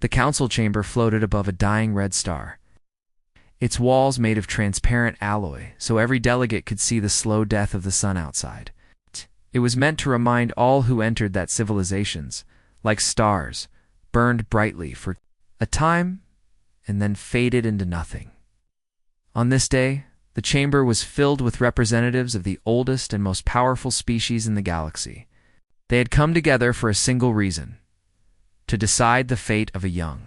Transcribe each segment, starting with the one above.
The council chamber floated above a dying red star, its walls made of transparent alloy, so every delegate could see the slow death of the sun outside. It was meant to remind all who entered that civilizations, like stars, burned brightly for a time and then faded into nothing. On this day, the chamber was filled with representatives of the oldest and most powerful species in the galaxy. They had come together for a single reason: to decide the fate of a young,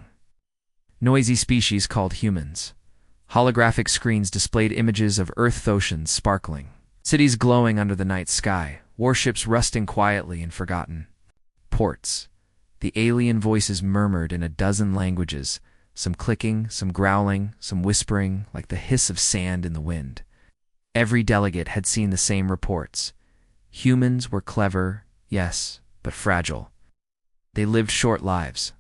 noisy species called humans. Holographic screens displayed images of Earth's oceans sparkling, cities glowing under the night sky, warships rusting quietly in forgotten ports. The alien voices murmured in a dozen languages, some clicking, some growling, some whispering, like the hiss of sand in the wind. Every delegate had seen the same reports. Humans were clever, yes, but fragile. They lived short lives,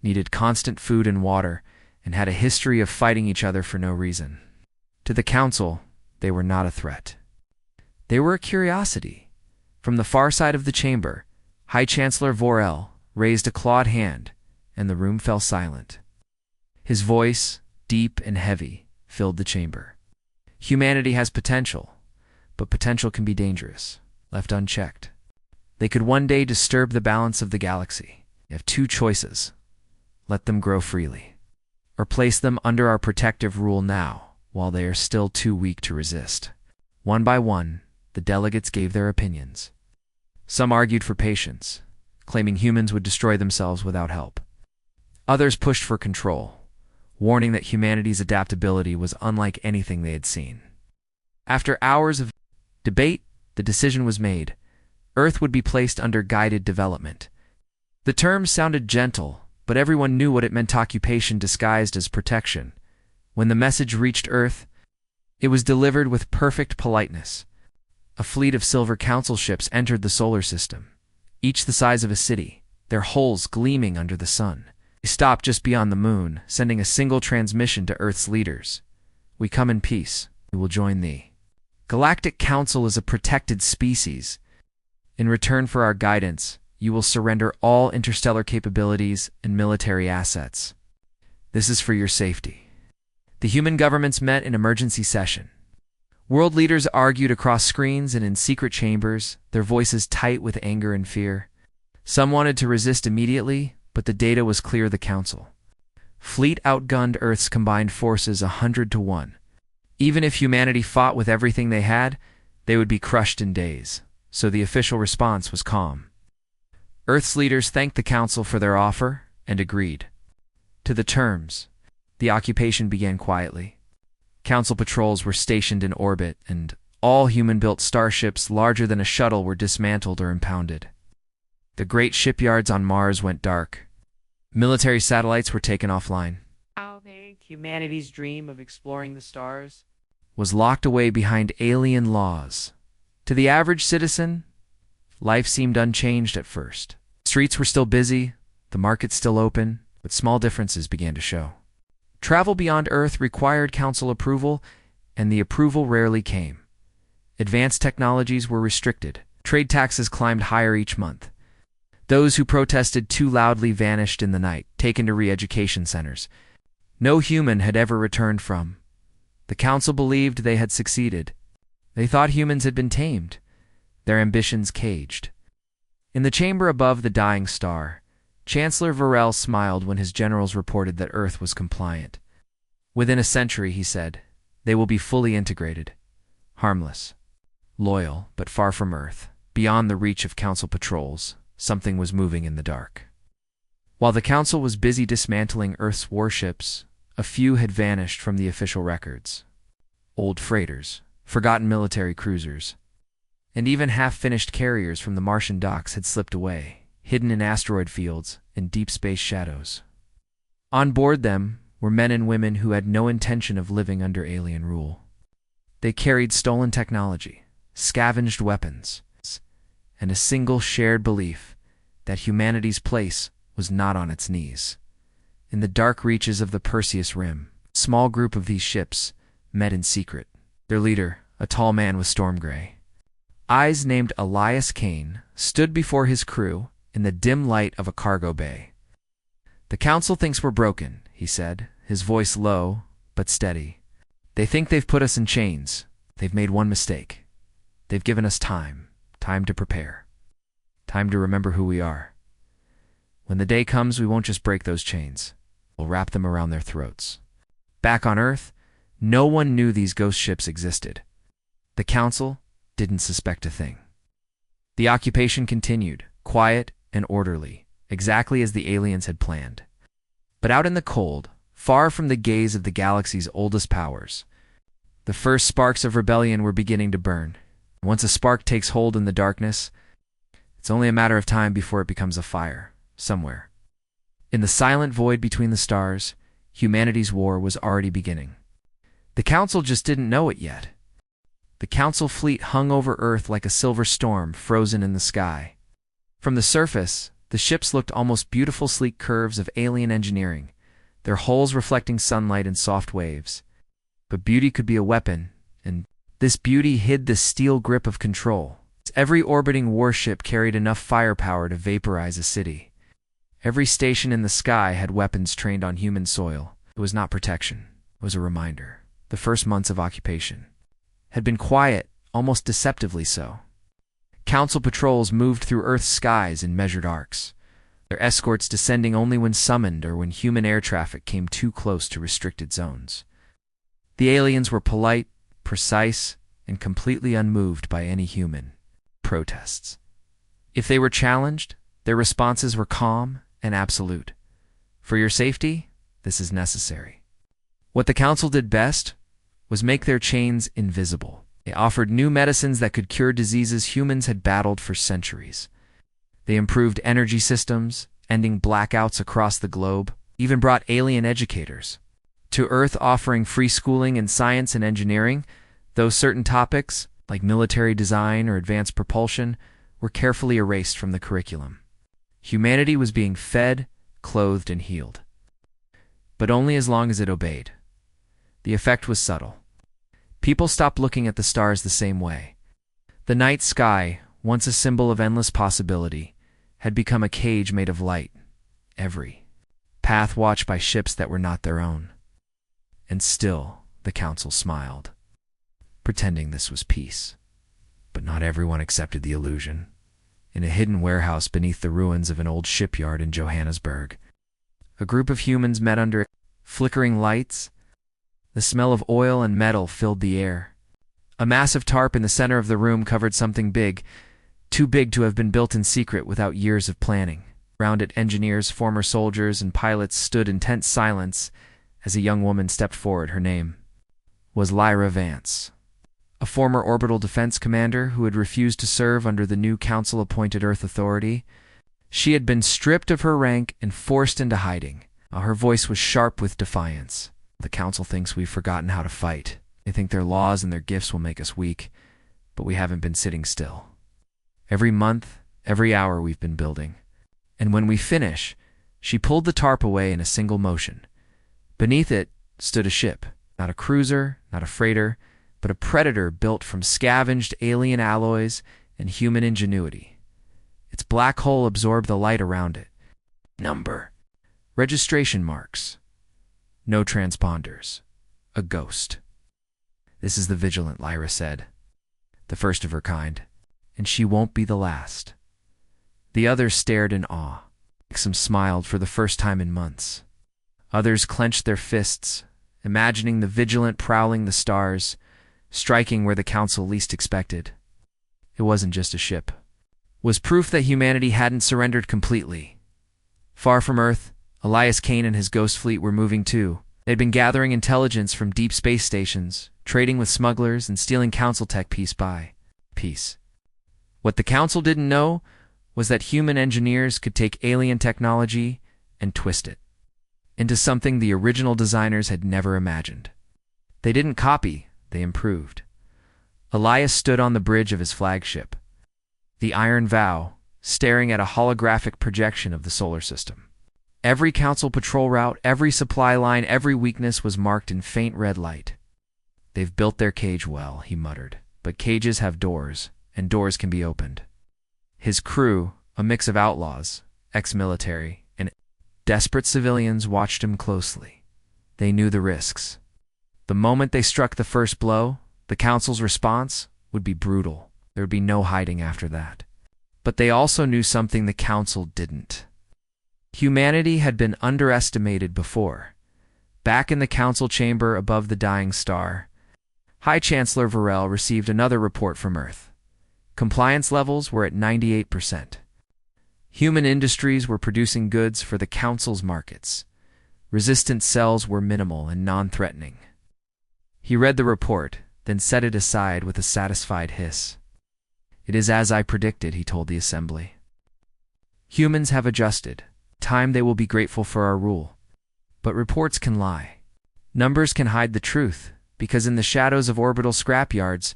needed constant food and water, and had a history of fighting each other for no reason. To the council, they were not a threat. They were a curiosity. From the far side of the chamber, High Chancellor Vorel raised a clawed hand, and the room fell silent. His voice, deep and heavy, filled the chamber. Humanity has potential, but potential can be dangerous, left unchecked. They could one day disturb the balance of the galaxy. You have two choices: let them grow freely, or place them under our protective rule now, while they are still too weak to resist. One by one, the delegates gave their opinions. Some argued for patience, claiming humans would destroy themselves without help. Others pushed for control, warning that humanity's adaptability was unlike anything they had seen. After hours of debate, the decision was made: Earth would be placed under guided development. The term sounded gentle, but everyone knew what it meant: occupation disguised as protection. When the message reached Earth, it was delivered with perfect politeness. A fleet of silver council ships entered the solar system, each the size of a city, their hulls gleaming under the sun. They stopped just beyond the moon, sending a single transmission to Earth's leaders: "We come in peace. We will join thee. Galactic Council is a protected species. In return for our guidance, you will surrender all interstellar capabilities and military assets. This is for your safety." The human governments met in emergency session. World leaders argued across screens and in secret chambers, their voices tight with anger and fear. Some wanted to resist immediately, but the data was clear: the Council fleet outgunned Earth's combined forces 100-1. Even if humanity fought with everything they had, they would be crushed in days, so the official response was calm. Earth's leaders thanked the Council for their offer and agreed to the terms. The occupation began quietly. Council patrols were stationed in orbit, and all human-built starships larger than a shuttle were dismantled or impounded. The great shipyards on Mars went dark. Military satellites were taken offline. How vague humanity's dream of exploring the stars Was locked away behind alien laws. To the average citizen, life seemed unchanged at first. Streets were still busy, the markets still open, but small differences began to show. Travel beyond Earth required Council approval, and the approval rarely came. Advanced technologies were restricted. Trade taxes climbed higher each month. Those who protested too loudly vanished in the night, taken to re-education centers. No human had ever returned from. The Council believed they had succeeded. They thought humans had been tamed, their ambitions caged. In the chamber above the dying star, Chancellor Vorel smiled when his generals reported that Earth was compliant. Within a century, he said, they will be fully integrated, harmless, loyal, but far from Earth. Beyond the reach of Council patrols, something was moving in the dark. While the Council was busy dismantling Earth's warships, a few had vanished from the official records. Old freighters, forgotten military cruisers, and even half-finished carriers from the Martian docks had slipped away, hidden in asteroid fields and deep space shadows. On board them were men and women who had no intention of living under alien rule. They carried stolen technology, scavenged weapons, and a single shared belief that humanity's place was not on its knees. In the dark reaches of the Perseus Rim, a small group of these ships met in secret. Their leader, a tall man with storm gray eyes named Elias Kane, stood before his crew in the dim light of a cargo bay. "The Council thinks we're broken," he said, his voice low but steady. "They think they've put us in chains. They've made one mistake. They've given us time to prepare, time to remember who we are. When the day comes, we won't just break those chains. We'll wrap them around their throats." Back on Earth, no one knew these ghost ships existed. The Council didn't suspect a thing. The occupation continued, quiet and orderly, exactly as the aliens had planned. But out in the cold, far from the gaze of the galaxy's oldest powers, the first sparks of rebellion were beginning to burn. Once a spark takes hold in the darkness, it's only a matter of time before it becomes a fire, somewhere. In the silent void between the stars, humanity's war was already beginning. The Council just didn't know it yet. The Council fleet hung over Earth like a silver storm frozen in the sky. From the surface, the ships looked almost beautiful sleek curves of alien engineering, their hulls reflecting sunlight in soft waves. But beauty could be a weapon, and this beauty hid the steel grip of control. Every orbiting warship carried enough firepower to vaporize a city. Every station in the sky had weapons trained on human soil. It was not protection. It was a reminder. The first months of occupation had been quiet, almost deceptively so. Council patrols moved through Earth's skies in measured arcs, their escorts descending only when summoned or when human air traffic came too close to restricted zones. The aliens were polite, precise, and completely unmoved by any human protests. If they were challenged, their responses were calm and absolute. "For your safety, this is necessary." What the Council did best was make their chains invisible. They offered new medicines that could cure diseases humans had battled for centuries. They improved energy systems, ending blackouts across the globe, even brought alien educators to Earth, offering free schooling in science and engineering, though certain topics, like military design or advanced propulsion, were carefully erased from the curriculum. Humanity was being fed, clothed, and healed. But only as long as it obeyed. The effect was subtle. People stopped looking at the stars the same way. The night sky, once a symbol of endless possibility, had become a cage made of light, every path watched by ships that were not their own. And still, the Council smiled, pretending this was peace. But not everyone accepted the illusion. In a hidden warehouse beneath the ruins of an old shipyard in Johannesburg, a group of humans met under flickering lights. The smell of oil and metal filled the air. A massive tarp in the center of the room covered something big, too big to have been built in secret without years of planning. Around it, engineers, former soldiers, and pilots stood in tense silence as a young woman stepped forward. Her name was Lyra Vance, a former orbital defense commander who had refused to serve under the new Council-appointed Earth Authority. She had been stripped of her rank and forced into hiding. Her voice was sharp with defiance. "The Council thinks we've forgotten how to fight. They think their laws and their gifts will make us weak, but we haven't been sitting still. Every month, every hour we've been building. And when we finish," she pulled the tarp away in a single motion. Beneath it stood a ship, not a cruiser, not a freighter, but a predator built from scavenged alien alloys and human ingenuity. Its black hull absorbed the light around it. Number, registration marks, no transponders, a ghost. "This is the Vigilant," Lyra said, "the first of her kind, and she won't be the last." The others stared in awe. Some smiled for the first time in months. Others clenched their fists, imagining the Vigilant prowling the stars, striking where the Council least expected. It wasn't just a ship. It was proof that humanity hadn't surrendered completely. Far from Earth, Elias Kane and his ghost fleet were moving too. They'd been gathering intelligence from deep space stations, trading with smugglers, and stealing Council tech piece by piece. What the Council didn't know was that human engineers could take alien technology and twist it into something the original designers had never imagined. They didn't copy, they improved. Elias stood on the bridge of his flagship, the Iron Vow, staring at a holographic projection of the solar system. Every Council patrol route, every supply line, every weakness was marked in faint red light. "They've built their cage well," he muttered, "but cages have doors, and doors can be opened." His crew, a mix of outlaws, ex-military, and Desperate civilians watched him closely. They knew the risks. The moment they struck the first blow, the council's response would be brutal. There would be no hiding after that. But they also knew something the council didn't. Humanity had been underestimated before. Back in the council chamber above the dying star, High Chancellor Varel received another report from Earth. Compliance levels were at 98%. Human industries were producing goods for the council's markets. Resistant cells were minimal and non-threatening. He read the report, then set it aside with a satisfied hiss. "It is as I predicted," he told the assembly. "Humans have adjusted. Time they will be grateful for our rule. But reports can lie. Numbers can hide the truth, because in the shadows of orbital scrapyards,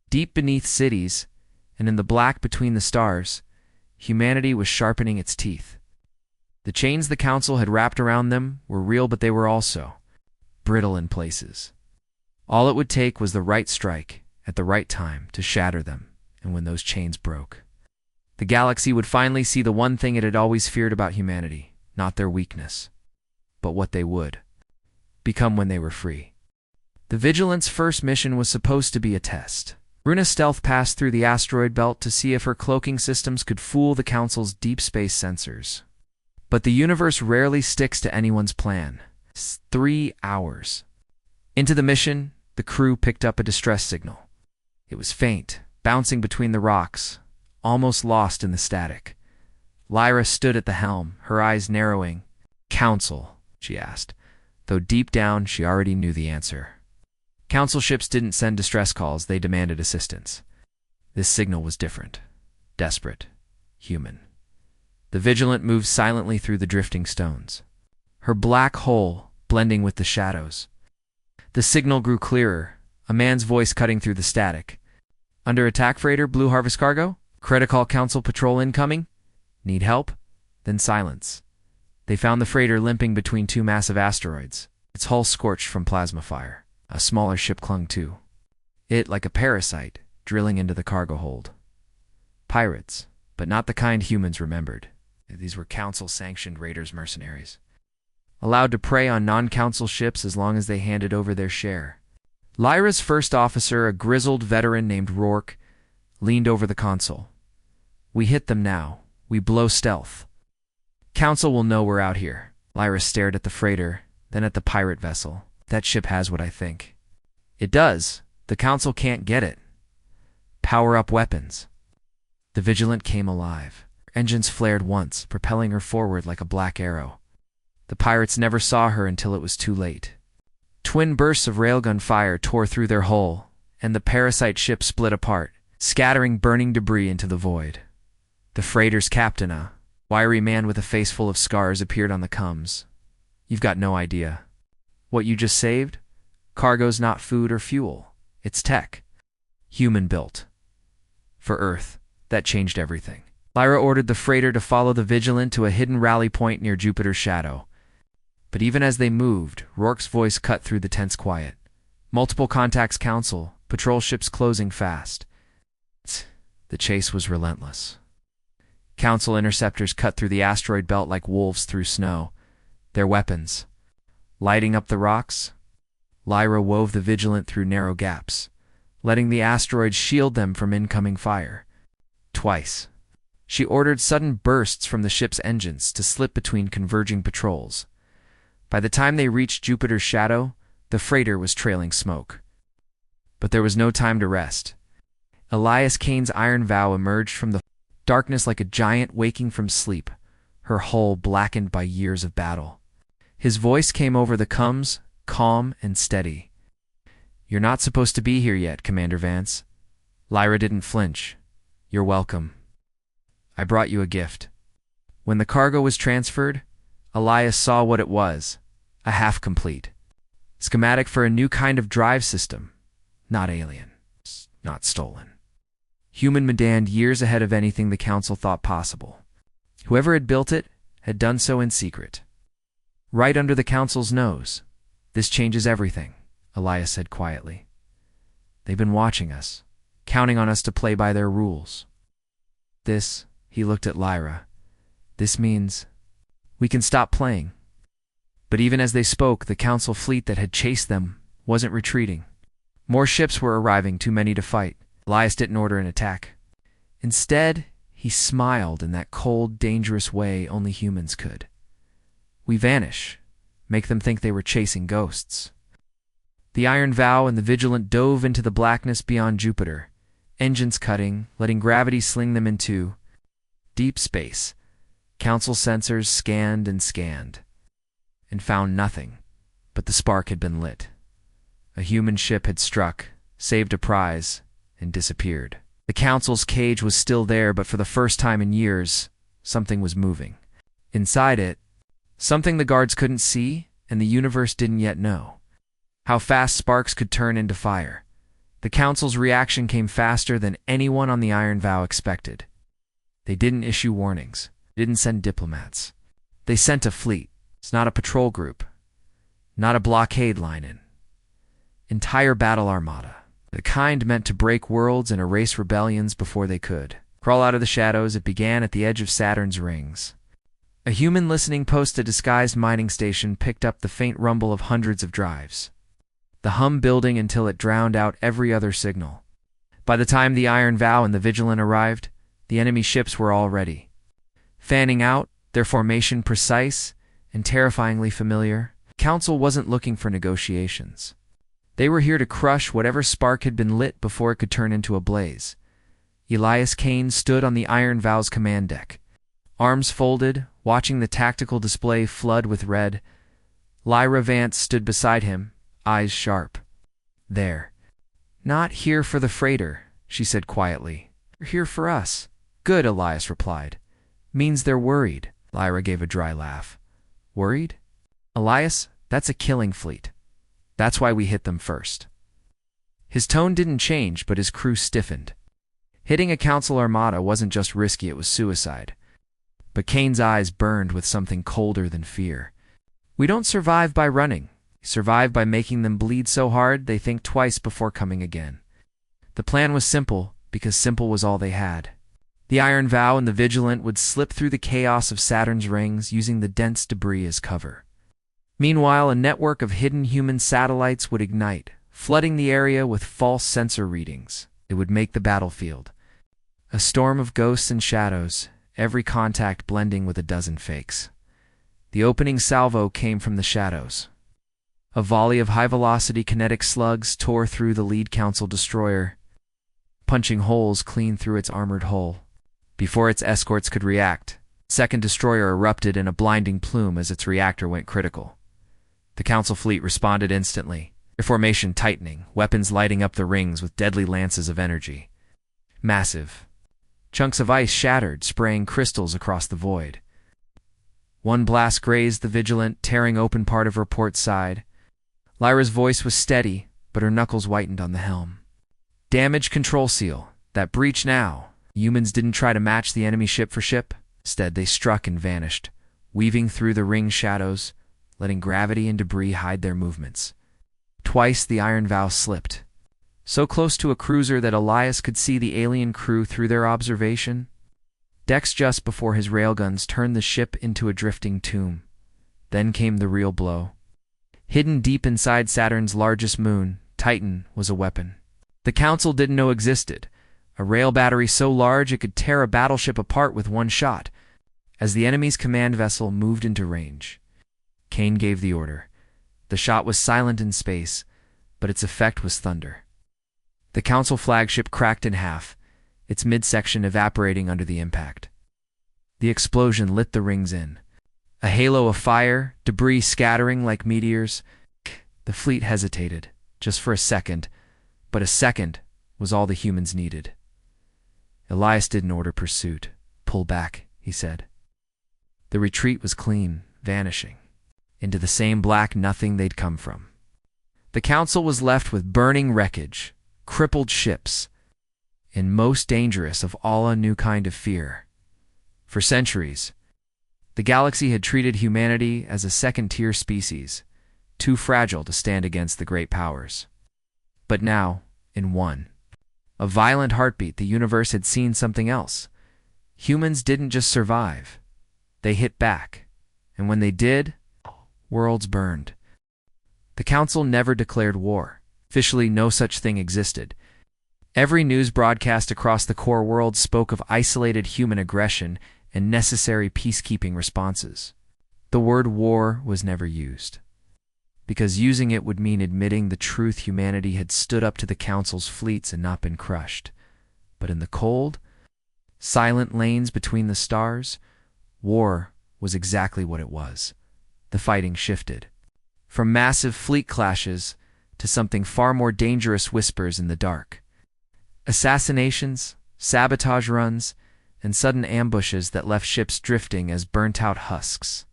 deep beneath cities, and in the black between the stars, humanity was sharpening its teeth. The chains the council had wrapped around them were real, but they were also brittle in places. All it would take was the right strike at the right time to shatter them, and when those chains broke, the galaxy would finally see the one thing it had always feared about humanity, not their weakness, but what they would become when they were free." The Vigilant's first mission was supposed to be a test. Runa stealth passed through the asteroid belt to see if her cloaking systems could fool the Council's deep space sensors. But the universe rarely sticks to anyone's plan. 3 hours into the mission, the crew picked up a distress signal. It was faint, bouncing between the rocks, almost lost in the static. Lyra stood at the helm, her eyes narrowing. "Council?" she asked, though deep down she already knew the answer. Council ships didn't send distress calls, they demanded assistance. This signal was different. Desperate. Human. The Vigilant moved silently through the drifting stones, her black hull blending with the shadows. The signal grew clearer, a man's voice cutting through the static. "Under attack, freighter, Blue Harvest cargo? Critical Council patrol incoming? Need help?" Then silence. They found the freighter limping between two massive asteroids, its hull scorched from plasma fire. A smaller ship clung to it like a parasite, drilling into the cargo hold. Pirates, but not the kind humans remembered. These were Council-sanctioned raiders mercenaries, allowed to prey on non-Council ships as long as they handed over their share. Lyra's first officer, a grizzled veteran named Rourke, leaned over the console. "We hit them now. We blow stealth. Council will know we're out here." Lyra stared at the freighter, then at the pirate vessel. "That ship has what I think." "It does. The Council can't get it. Power up weapons." The Vigilant came alive. Her engines flared once, propelling her forward like a black arrow. The pirates never saw her until it was too late. Twin bursts of railgun fire tore through their hull, and the parasite ship split apart, scattering burning debris into the void. The freighter's captain, a wiry man with a face full of scars, appeared on the comms. "You've got no idea. What you just saved? Cargo's not food or fuel. It's tech. Human-built. For Earth, that changed everything." Lyra ordered the freighter to follow the Vigilant to a hidden rally point near Jupiter's shadow. But even as they moved, Rourke's voice cut through the tense quiet. "Multiple contacts, Council. Patrol ships closing fast." The chase was relentless. Council interceptors cut through the asteroid belt like wolves through snow, their weapons lighting up the rocks. Lyra wove the Vigilant through narrow gaps, letting the asteroids shield them from incoming fire. Twice, she ordered sudden bursts from the ship's engines to slip between converging patrols. By the time they reached Jupiter's shadow, the freighter was trailing smoke. But there was no time to rest. Elias Kane's iron vow emerged from the darkness like a giant waking from sleep, her hull blackened by years of battle. His voice came over the comms, calm and steady. "You're not supposed to be here yet, Commander Vance." Lyra didn't flinch. "You're welcome. I brought you a gift." When the cargo was transferred, Elias saw what it was, a half-complete schematic for a new kind of drive system. Not alien, not stolen. Human Medan years ahead of anything the Council thought possible. Whoever had built it had done so in secret. Right under the Council's nose. "This changes everything," Elias said quietly. "They've been watching us, counting on us to play by their rules. This," he looked at Lyra, "this means We can stop playing. But even as they spoke, the council fleet that had chased them wasn't retreating. More ships were arriving, too many to fight. Elias didn't order an attack. Instead, he smiled in that cold, dangerous way only humans could. We vanish, make them think they were chasing ghosts. The Iron Vow and the Vigilant dove into the blackness beyond Jupiter, engines cutting, letting gravity sling them into deep space. Council sensors scanned and found nothing, but the spark had been lit. A human ship had struck, saved a prize, and disappeared. The Council's cage was still there, but for the first time in years, something was moving. Inside it, something the guards couldn't see and the universe didn't yet know. How fast sparks could turn into fire. The Council's reaction came faster than anyone on the Iron Vow expected. They didn't issue warnings, didn't send diplomats. They sent a fleet. It's not a patrol group, not a blockade line-in. Entire battle armada. The kind meant to break worlds and erase rebellions before they could. Crawl out of the shadows, it began at the edge of Saturn's rings. A human listening post, a disguised mining station, picked up the faint rumble of hundreds of drives. The hum building until it drowned out every other signal. By the time the Iron Vow and the Vigilant arrived, the enemy ships were all ready. Fanning out, their formation precise and terrifyingly familiar, Council wasn't looking for negotiations. They were here to crush whatever spark had been lit before it could turn into a blaze. Elias Kane stood on the Iron Vow's command deck, arms folded, watching the tactical display flood with red. Lyra Vance stood beside him, eyes sharp. There. Not here for the freighter, she said quietly. You're here for us. Good, Elias replied. Means they're worried. Lyra gave a dry laugh. Worried? Elias, that's a killing fleet. That's why we hit them first. His tone didn't change, but his crew stiffened. Hitting a Council armada wasn't just risky, it was suicide. But Kane's eyes burned with something colder than fear. We don't survive by running. We survive by making them bleed so hard they think twice before coming again. The plan was simple, because simple was all they had. The Iron Vow and the Vigilant would slip through the chaos of Saturn's rings, using the dense debris as cover. Meanwhile, a network of hidden human satellites would ignite, flooding the area with false sensor readings. It would make the battlefield a storm of ghosts and shadows, every contact blending with a dozen fakes. The opening salvo came from the shadows. A volley of high-velocity kinetic slugs tore through the lead Council destroyer, punching holes clean through its armored hull. Before its escorts could react, second destroyer erupted in a blinding plume as its reactor went critical. The Council fleet responded instantly, their formation tightening, weapons lighting up the rings with deadly lances of energy. Massive. Chunks of ice shattered, spraying crystals across the void. One blast grazed the Vigilant, tearing open part of her port side. Lyra's voice was steady, but her knuckles whitened on the helm. Damage control seal. That breach now. Humans didn't try to match the enemy ship for ship. Instead, they struck and vanished, weaving through the ring shadows, letting gravity and debris hide their movements. Twice the Iron Vow slipped, so close to a cruiser that Elias could see the alien crew through their observation. Decks just before his railguns turned the ship into a drifting tomb. Then came the real blow. Hidden deep inside Saturn's largest moon, Titan was a weapon the Council didn't know existed, a rail battery so large it could tear a battleship apart with one shot. As the enemy's command vessel moved into range, Kane gave the order. The shot was silent in space, but its effect was thunder. The Council flagship cracked in half, its midsection evaporating under the impact. The explosion lit the rings in. A halo of fire, debris scattering like meteors. The fleet hesitated, just for a second, but a second was all the humans needed. Elias didn't order pursuit. Pull back, he said. The retreat was clean, vanishing into the same black nothing they'd come from. The Council was left with burning wreckage, crippled ships, and most dangerous of all, a new kind of fear. For centuries, the galaxy had treated humanity as a second-tier species, too fragile to stand against the great powers. But now, in a violent heartbeat, the universe had seen something else. Humans didn't just survive. They hit back, And when they did, worlds burned. The Council never declared war. Officially, no such thing existed. Every news broadcast across the core world spoke of isolated human aggression and necessary peacekeeping responses. The word war was never used, because using it would mean admitting the truth humanity had stood up to the Council's fleets and not been crushed. But in the cold, silent lanes between the stars, war was exactly what it was. The fighting shifted. From massive fleet clashes to something far more dangerous whispers in the dark. Assassinations, sabotage runs, and sudden ambushes that left ships drifting as burnt-out husks.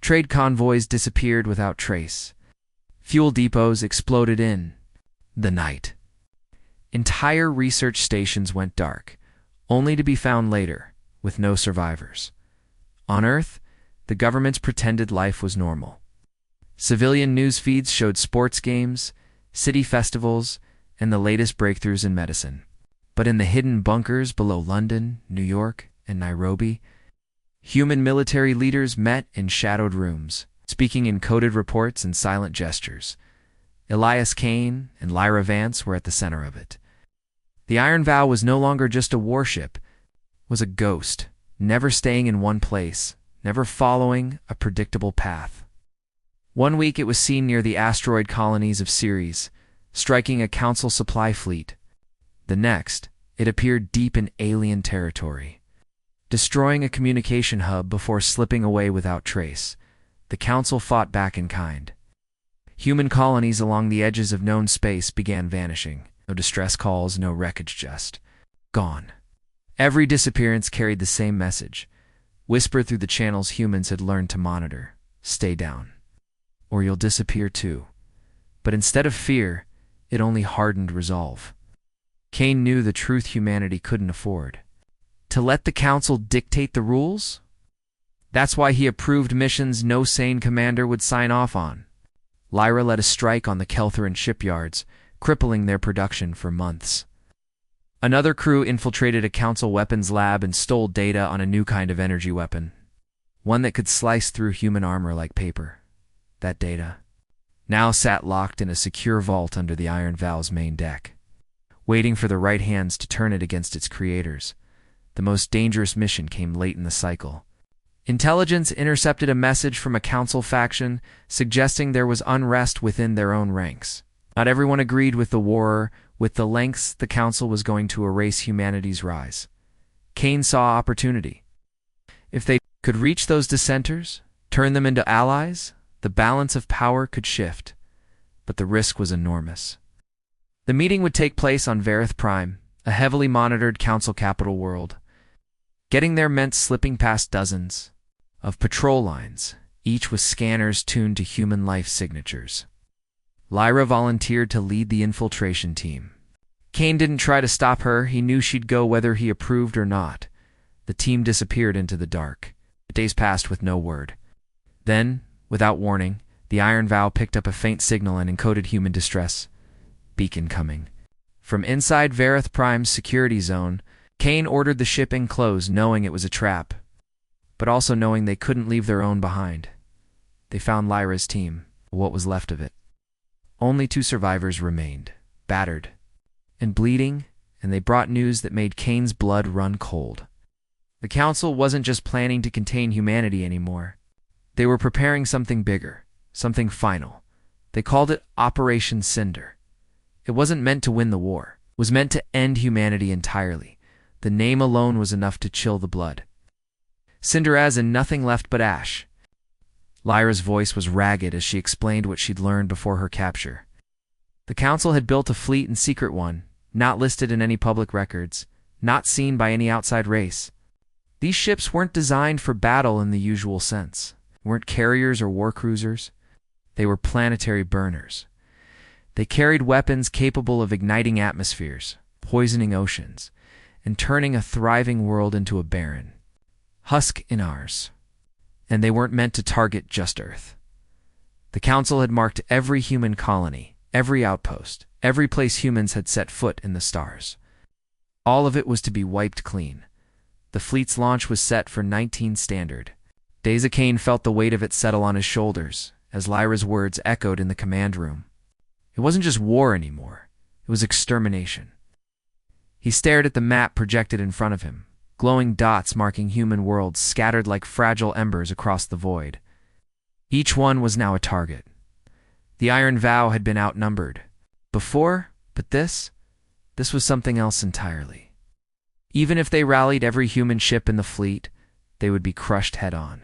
Trade convoys disappeared without trace. Fuel depots exploded in the night. Entire research stations went dark, only to be found later, with no survivors. On Earth, the governments pretended life was normal. Civilian news feeds showed sports games, city festivals, and the latest breakthroughs in medicine. But in the hidden bunkers below London, New York, and Nairobi, human military leaders met in shadowed rooms, speaking in coded reports and silent gestures. Elias Kane and Lyra Vance were at the center of it. The Iron Vow was no longer just a warship, was a ghost, never staying in one place, never following a predictable path. One week it was seen near the asteroid colonies of Ceres, striking a Council supply fleet. The next, it appeared deep in alien territory, destroying a communication hub before slipping away without trace. The Council fought back in kind. Human colonies along the edges of known space began vanishing. No distress calls, no wreckage, just gone. Every disappearance carried the same message, whispered through the channels humans had learned to monitor. Stay down, or you'll disappear too. But instead of fear, it only hardened resolve. Kane knew the truth humanity couldn't afford. To let the Council dictate the rules? That's why he approved missions no sane commander would sign off on. Lyra led a strike on the Keltheran shipyards, crippling their production for months. Another crew infiltrated a Council weapons lab and stole data on a new kind of energy weapon, one that could slice through human armor like paper. That data now sat locked in a secure vault under the Iron Vow's main deck, waiting for the right hands to turn it against its creators. The most dangerous mission came late in the cycle. Intelligence intercepted a message from a Council faction suggesting there was unrest within their own ranks. Not everyone agreed with the war, with the lengths the Council was going to erase humanity's rise. Kane saw opportunity. If they could reach those dissenters, turn them into allies, the balance of power could shift. But the risk was enormous. The meeting would take place on Verith Prime, a heavily monitored Council capital world. Getting there meant slipping past dozens of patrol lines, each with scanners tuned to human life signatures. Lyra volunteered to lead the infiltration team. Kane didn't try to stop her. He knew she'd go whether he approved or not. The team disappeared into the dark. Days passed with no word. Then, without warning, the Iron Vow picked up a faint signal and encoded human distress. Beacon coming. From inside Verith Prime's security zone, Kane ordered the ship enclosed, knowing it was a trap, but also knowing they couldn't leave their own behind. They found Lyra's team, what was left of it. Only 2 survivors remained, battered and bleeding, and they brought news that made Kane's blood run cold. The Council wasn't just planning to contain humanity anymore. They were preparing something bigger, something final. They called it Operation Cinder. It wasn't meant to win the war. It was meant to end humanity entirely. The name alone was enough to chill the blood. Cinder as in nothing left but ash. Lyra's voice was ragged as she explained what she'd learned before her capture. The Council had built a fleet and secret one, not listed in any public records, not seen by any outside race. These ships weren't designed for battle in the usual sense, weren't carriers or war cruisers. They were planetary burners. They carried weapons capable of igniting atmospheres, poisoning oceans, and turning a thriving world into a barren husk in ours. And they weren't meant to target just Earth. The Council had marked every human colony, every outpost, every place humans had set foot in the stars. All of it was to be wiped clean. The fleet's launch was set for 19 Standard. Daza Kane felt the weight of it settle on his shoulders as Lyra's words echoed in the command room. It wasn't just war anymore. It was extermination. He stared at the map projected in front of him, glowing dots marking human worlds scattered like fragile embers across the void. Each one was now a target. The Iron Vow had been outnumbered before, but this was something else entirely. Even if they rallied every human ship in the fleet, they would be crushed head-on.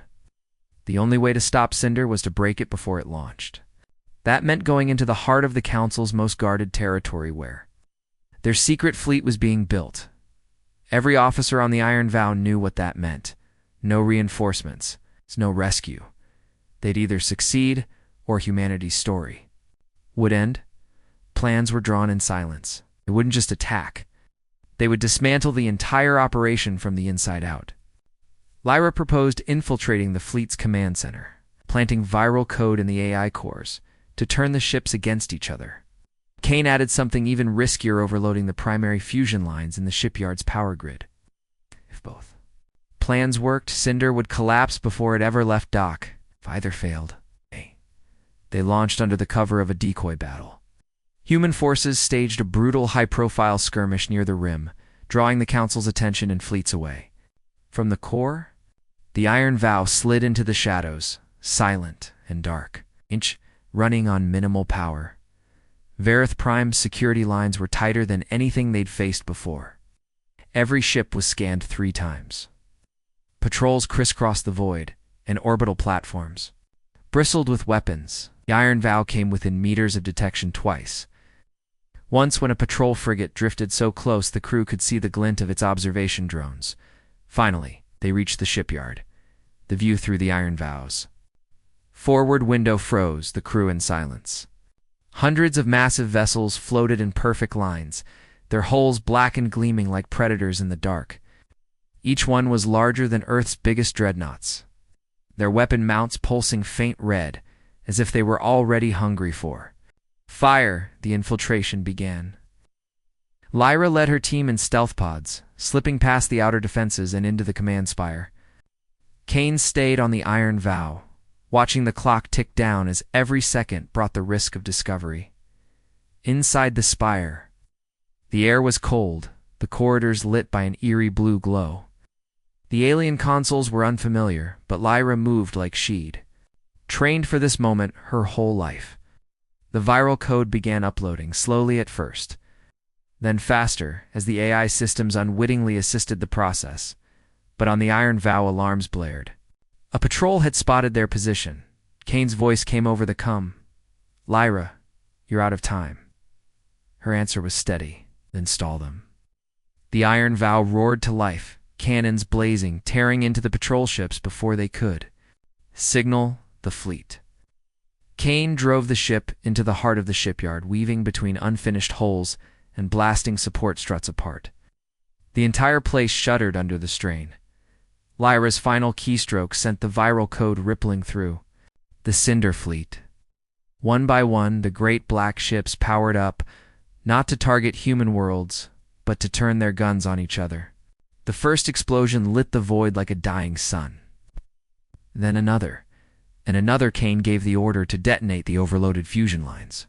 The only way to stop Cinder was to break it before it launched. That meant going into the heart of the Council's most guarded territory where their secret fleet was being built. Every officer on the Iron Vow knew what that meant. No reinforcements, no rescue. They'd either succeed or humanity's story would end. Plans were drawn in silence. They wouldn't just attack. They would dismantle the entire operation from the inside out. Lyra proposed infiltrating the fleet's command center, planting viral code in the AI cores to turn the ships against each other. Kane added something even riskier, overloading the primary fusion lines in the shipyard's power grid. If both plans worked, Cinder would collapse before it ever left dock. If either failed, they launched under the cover of a decoy battle. Human forces staged a brutal, high-profile skirmish near the rim, drawing the Council's attention and fleets away. From the core, the Iron Vow slid into the shadows, silent and dark, running on minimal power. Verith Prime's security lines were tighter than anything they'd faced before. Every ship was scanned 3 times. Patrols crisscrossed the void, and orbital platforms bristled with weapons. The Iron Vow came within meters of detection twice. Once, when a patrol frigate drifted so close the crew could see the glint of its observation drones. Finally, they reached the shipyard, the view through the Iron Vow's forward window froze the crew in silence. Hundreds of massive vessels floated in perfect lines, their hulls black and gleaming like predators in the dark. Each one was larger than Earth's biggest dreadnoughts, their weapon mounts pulsing faint red, as if they were already hungry for fire. The infiltration began. Lyra led her team in stealth pods, slipping past the outer defenses and into the command spire. Kane stayed on the Iron Vow, watching the clock tick down as every second brought the risk of discovery. Inside the spire, the air was cold, the corridors lit by an eerie blue glow. The alien consoles were unfamiliar, but Lyra moved like she'd trained for this moment her whole life. The viral code began uploading, slowly at first, then faster as the AI systems unwittingly assisted the process. But on the Iron Vow, alarms blared. A patrol had spotted their position. Kane's voice came over the comm. "Lyra, you're out of time." Her answer was steady, then "Stall them." The Iron Vow roared to life, cannons blazing, tearing into the patrol ships before they could signal the fleet. Kane drove the ship into the heart of the shipyard, weaving between unfinished hulls and blasting support struts apart. The entire place shuddered under the strain. Lyra's final keystroke sent the viral code rippling through. The Cinder fleet. One by one, the great black ships powered up, not to target human worlds, but to turn their guns on each other. The first explosion lit the void like a dying sun. Then another, and another. Kane gave the order to detonate the overloaded fusion lines.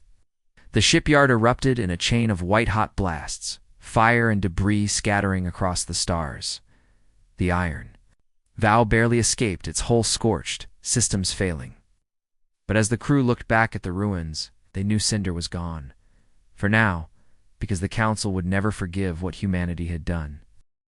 The shipyard erupted in a chain of white-hot blasts, fire and debris scattering across the stars. The Iron Vow barely escaped, its hull scorched, systems failing. But as the crew looked back at the ruins, they knew Cinder was gone. For now, because the Council would never forgive what humanity had done.